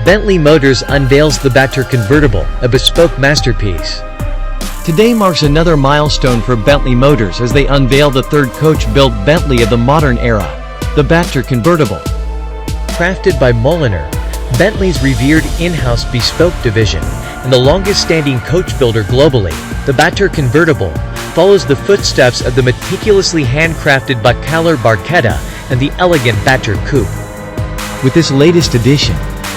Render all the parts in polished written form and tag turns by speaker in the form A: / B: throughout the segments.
A: Bentley Motors unveils the Batur Convertible, a bespoke masterpiece.
B: Today marks another milestone for Bentley Motors as they unveil the third coach-built Bentley of the modern era, the Batur Convertible.
A: Crafted by Mulliner, Bentley's revered in-house bespoke division, and the longest-standing coach builder globally, the Batur Convertible follows the footsteps of the meticulously handcrafted Batur Barchetta and the elegant Batur Coupe.
B: With this latest edition,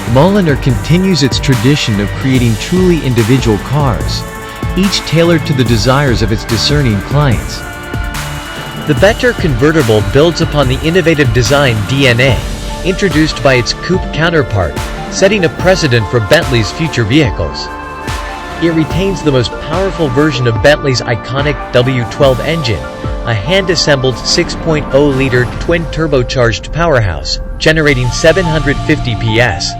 B: Mulliner continues its tradition of creating truly individual cars, each tailored to the desires of its discerning clients.
A: The Batur Convertible builds upon the innovative design DNA introduced by its coupe counterpart, setting a precedent for Bentley's future vehicles. It retains the most powerful version of Bentley's iconic W12 engine, a hand-assembled 6.0-liter twin-turbocharged powerhouse, generating 750 PS.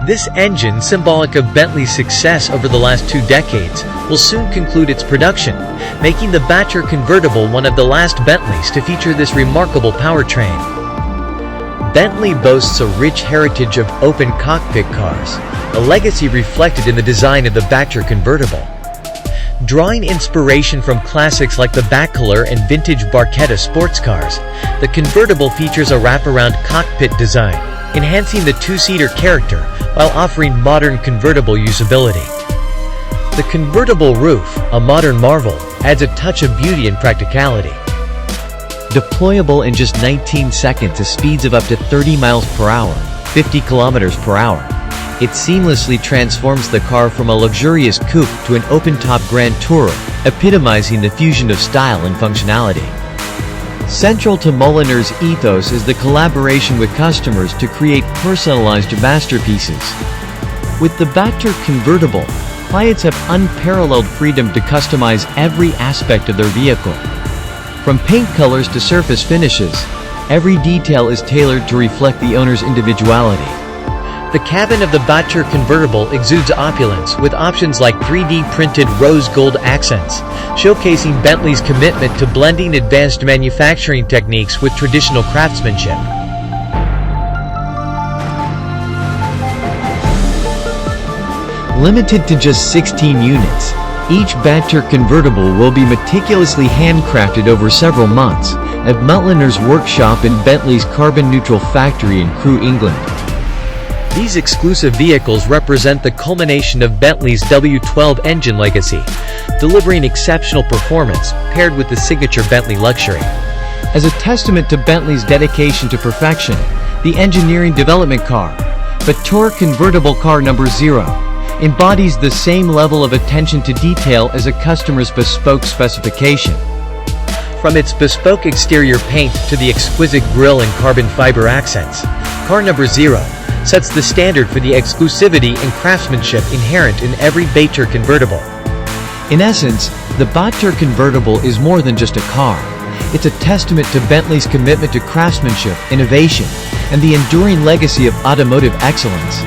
A: This engine, symbolic of Bentley's success over the last 2 decades, will soon conclude its production, making the Batur Convertible one of the last Bentleys to feature this remarkable powertrain. Bentley boasts a rich heritage of open cockpit cars, a legacy reflected in the design of the Batur Convertible. Drawing inspiration from classics like the Bachelor and vintage Barchetta sports cars, the convertible features a wraparound cockpit design, enhancing the two-seater character while offering modern convertible usability. The convertible roof, a modern marvel, adds a touch of beauty and practicality.
B: Deployable in just 19 seconds to speeds of up to 30 miles per hour, 50 kilometers per hour. It seamlessly transforms the car from a luxurious coupe to an open-top Grand Tourer, epitomizing the fusion of style and functionality. Central to Mulliner's ethos is the collaboration with customers to create personalized masterpieces. With the Batur Convertible, clients have unparalleled freedom to customize every aspect of their vehicle. From paint colors to surface finishes, every detail is tailored to reflect the owner's individuality.
A: The cabin of the Batur Convertible exudes opulence with options like 3D printed rose gold accents, showcasing Bentley's commitment to blending advanced manufacturing techniques with traditional craftsmanship.
B: Limited to just 16 units, each Batur Convertible will be meticulously handcrafted over several months at Mulliner's workshop in Bentley's carbon-neutral factory in Crewe, England.
A: These exclusive vehicles represent the culmination of Bentley's W12 engine legacy, delivering exceptional performance paired with the signature Bentley luxury.
B: As a testament to Bentley's dedication to perfection, the engineering development car, Batur Convertible Car Number 0, embodies the same level of attention to detail as a customer's bespoke specification.
A: From its bespoke exterior paint to the exquisite grille and carbon fiber accents, Car Number 0 sets the standard for the exclusivity and craftsmanship inherent in every Batur Convertible.
B: In essence, the Batur Convertible is more than just a car. It's a testament to Bentley's commitment to craftsmanship, innovation, and the enduring legacy of automotive excellence.